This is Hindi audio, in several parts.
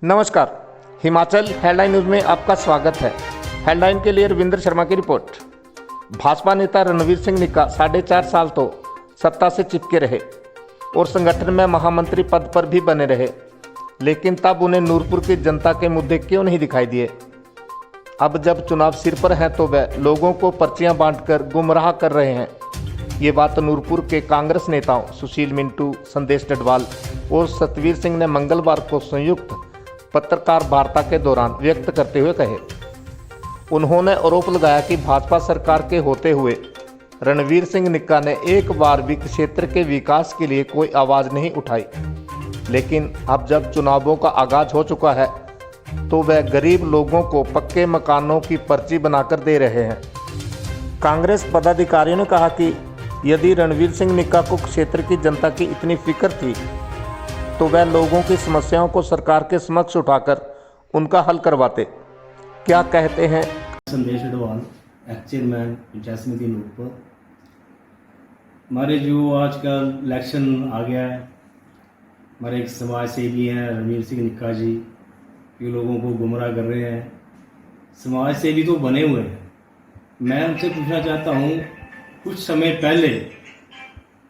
नमस्कार, हिमाचल हेडलाइन न्यूज में आपका स्वागत है। हेडलाइन के लिए रविंद्र शर्मा की रिपोर्ट। भाजपा नेता रणवीर सिंह निक्का 4.5 साल तो सत्ता से चिपके रहे और संगठन में महामंत्री पद पर भी बने रहे, लेकिन तब उन्हें नूरपुर की जनता के मुद्दे क्यों नहीं दिखाई दिए। अब जब चुनाव सिर पर है तो वह लोगों को पर्चियां बांटकर गुमराह कर रहे हैं। ये बात नूरपुर के कांग्रेस नेताओं सुशील मिंटू, संदेश डडवाल और सतवीर सिंह ने मंगलवार को संयुक्त पत्रकार वार्ता के दौरान व्यक्त करते हुए कहे। उन्होंने आरोप लगाया कि भाजपा सरकार के होते हुए रणवीर सिंह निक्का ने एक बार भी क्षेत्र के विकास के लिए कोई आवाज़ नहीं उठाई, लेकिन अब जब चुनावों का आगाज हो चुका है तो वह गरीब लोगों को पक्के मकानों की पर्ची बनाकर दे रहे हैं। कांग्रेस पदाधिकारियों ने कहा कि यदि रणवीर सिंह निक्का को क्षेत्र की जनता की इतनी फिक्र थी तो वह लोगों की समस्याओं को सरकार के समक्ष उठाकर उनका हल करवाते। क्या कहते हैं संदेश डडवाल, एक्स चेयरमैन पंचायत समिति नूरपुर। हमारे जो आजकल इलेक्शन आ गया है, हमारे एक समाज सेवी हैं रणवीर सिंह निक्का जी, ये लोगों को गुमराह कर रहे हैं। समाज सेवी तो बने हुए हैं। मैं उनसे पूछना चाहता हूँ, कुछ समय पहले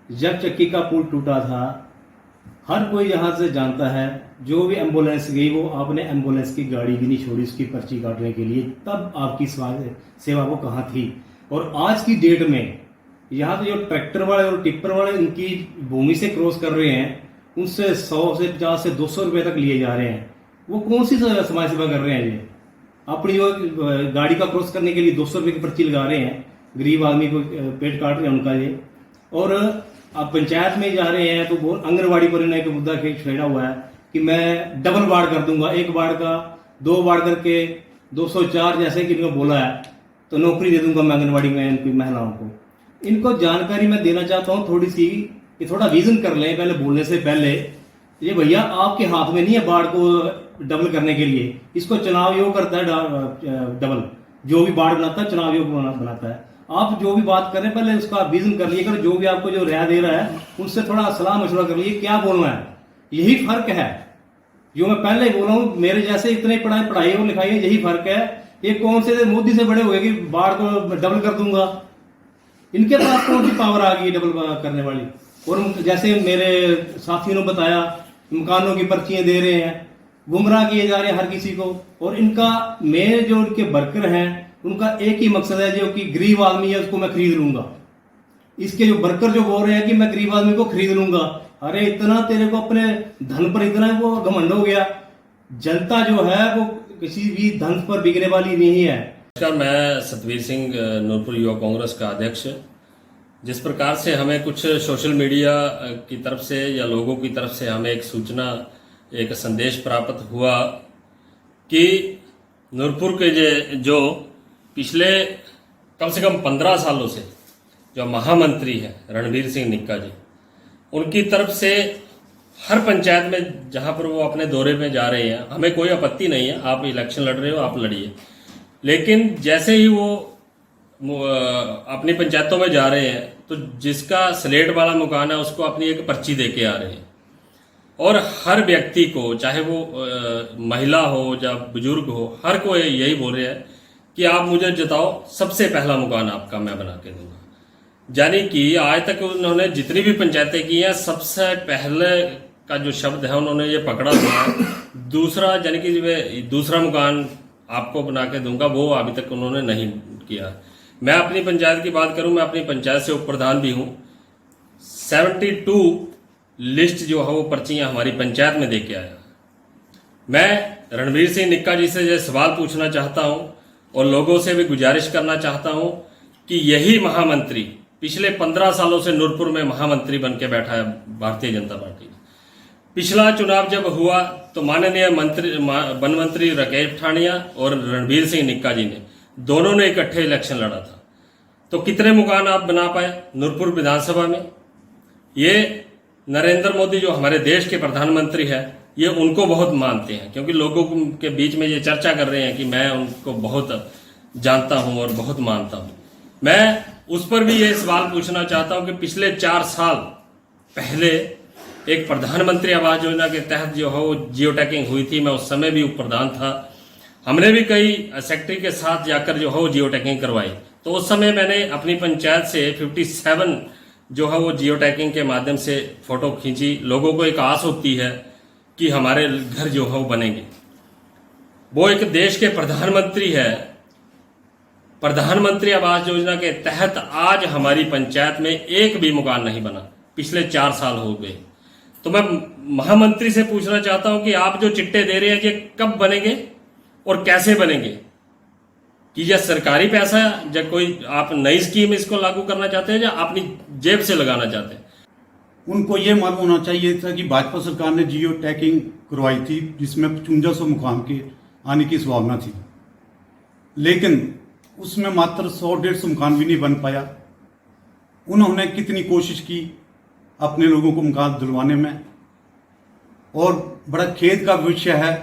जब चक्की का पुल टूटा था, हर कोई यहाँ से जानता है, जो भी एम्बुलेंस गई वो आपने एम्बुलेंस की गाड़ी भी नहीं छोड़ी उसकी पर्ची काटने के लिए। तब आपकी सेवा वो कहाँ थी। और आज की डेट में यहाँ तो जो ट्रैक्टर वाले और टिप्पर वाले उनकी भूमि से क्रॉस कर रहे हैं, उनसे 100 से 50 से 200 रुपये तक लिए जा रहे हैं। वो कौन सी समाज सेवा कर रहे हैं ये? अपनी जो गाड़ी का क्रॉस करने के लिए 200 रुपये की पर्ची लगा रहे हैं, गरीब आदमी को पेट काट रहे हैं उनका ये। और आप पंचायत में जा रहे हैं तो बहुत आंगनबाड़ी पर इन्हें एक मुद्दा छेड़ा हुआ है कि मैं डबल वार्ड कर दूंगा, एक वार्ड का 2 वार्ड करके 204 जैसे कि इनको बोला है, तो नौकरी दे दूंगा मैं आंगनबाड़ी में इनकी महिलाओं को। इनको जानकारी मैं देना चाहता हूँ थोड़ी सी, कि थोड़ा विजन कर लें पहले बोलने से पहले। ये भैया आपके हाथ में नहीं है वार्ड को डबल करने के लिए, इसको चुनाव योग करता है डबल। जो भी वार्ड बनाता है चुनाव योग बनाता है। आप जो भी बात करें पहले उसका विजन कर लिए, जो भी आपको जो राय दे रहा है उनसे थोड़ा सलाह मशवरा कर लिए क्या बोलना है। यही फर्क है जो मैं पहले बोला हूँ, मेरे जैसे इतने पढ़ाई और लिखाई है, यही फर्क है। ये कौन से मोदी से बड़े हुए कि बाढ़ को डबल कर दूंगा, इनके पास कौन सी पावर आ गई डबल करने वाली। और जैसे मेरे साथियों ने बताया, मकानों की पर्चियां दे रहे हैं, गुमराह किए जा रहे हैं हर किसी को। और इनका मेरे जो इनके वर्कर हैं उनका एक ही मकसद है, जो कि गरीब आदमी है उसको मैं खरीद लूंगा। इसके जो वर्कर जो बोल रहे हैं कि मैं गरीब आदमी को खरीद लूंगा, अरे इतना तेरे को अपने धन पर इतना वो घमंड हो गया। जनता जो है वो किसी भी धन पर बिकने वाली नहीं है। नमस्कार, मैं सतवीर सिंह, नूरपुर युवा कांग्रेस का अध्यक्ष। जिस प्रकार से हमें कुछ सोशल मीडिया की तरफ से या लोगों की तरफ से हमें एक सूचना, एक संदेश प्राप्त हुआ कि नूरपुर के जो पिछले कम से कम 15 सालों से जो महामंत्री हैं रणवीर सिंह निक्का जी, उनकी तरफ से हर पंचायत में जहां पर वो अपने दौरे में जा रहे हैं, हमें कोई आपत्ति नहीं है, आप इलेक्शन लड़ रहे हो आप लड़िए, लेकिन जैसे ही वो अपनी पंचायतों में जा रहे हैं तो जिसका स्लेट वाला मकान है उसको अपनी एक पर्ची दे के आ रहे हैं। और हर व्यक्ति को, चाहे वो महिला हो या बुजुर्ग हो, हर को यही बोल रहे हैं कि आप मुझे जताओ, सबसे पहला मकान आपका मैं बना के दूंगा। यानी कि आज तक उन्होंने जितनी भी पंचायतें की हैं, सबसे पहले का जो शब्द है उन्होंने ये पकड़ा हुआ है। दूसरा, यानी कि दूसरा मकान आपको बना के दूंगा, वो अभी तक उन्होंने नहीं किया। मैं अपनी पंचायत की बात करूं, मैं अपनी पंचायत से उप प्रधान भी हूं। 72 लिस्ट जो है वो पर्चियां हमारी पंचायत में दे के आया। मैं रणवीर सिंह निक्का जी से ये सवाल पूछना चाहता हूं और लोगों से भी गुजारिश करना चाहता हूं कि यही महामंत्री पिछले 15 सालों से नूरपुर में महामंत्री बन के बैठा है भारतीय जनता पार्टी। पिछला चुनाव जब हुआ तो माननीय वन मंत्री राकेश पठानिया और रणवीर सिंह निक्का जी ने दोनों ने इकट्ठे इलेक्शन लड़ा था। तो कितने मकान आप बना पाए नूरपुर विधानसभा में? ये नरेंद्र मोदी जो हमारे देश के प्रधानमंत्री है, ये उनको बहुत मानते हैं, क्योंकि लोगों के बीच में ये चर्चा कर रहे हैं कि मैं उनको बहुत जानता हूं और बहुत मानता हूं। मैं उस पर भी ये सवाल पूछना चाहता हूं कि पिछले 4 साल पहले एक प्रधानमंत्री आवास योजना के तहत जो है वो जियो टैगिंग हुई थी, मैं उस समय भी उप प्रधान था। हमने भी कई सेक्रेटरी के साथ जाकर जो है वो जियो टैगिंग करवाई। तो उस समय मैंने अपनी पंचायत से 57 जो है वो जियो टैगिंग के माध्यम से फोटो खींची। लोगों को एक आस होती है कि हमारे घर जो है वो बनेंगे। वो एक देश के प्रधानमंत्री है। प्रधानमंत्री आवास योजना के तहत आज हमारी पंचायत में एक भी मकान नहीं बना, पिछले 4 साल हो गए। तो मैं महामंत्री से पूछना चाहता हूं कि आप जो चिट्टे दे रहे हैं ये कब बनेंगे और कैसे बनेंगे? कि यह सरकारी पैसा है या कोई आप नई स्कीम इसको लागू करना चाहते हैं या अपनी जेब से लगाना चाहते हैं? उनको ये मालूम होना चाहिए था कि भाजपा सरकार ने जियो टैगिंग करवाई थी जिसमें 5500 मकान के आने की संभावना थी, लेकिन उसमें मात्र 100-150 मकान भी नहीं बन पाया। उन्होंने कितनी कोशिश की अपने लोगों को मकान दिलवाने में, और बड़ा खेद का विषय है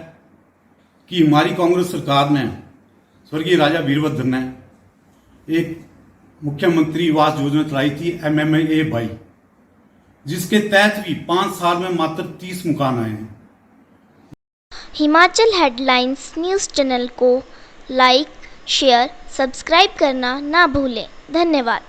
कि हमारी कांग्रेस सरकार ने, स्वर्गीय राजा वीरभद्र ने एक मुख्यमंत्री आवास योजना चलाई थी MMA-22, जिसके तहत भी 5 साल में मात्र 30 मकान आए हैं। हिमाचल हेडलाइंस न्यूज़ चैनल को लाइक, शेयर, सब्सक्राइब करना ना भूलें। धन्यवाद।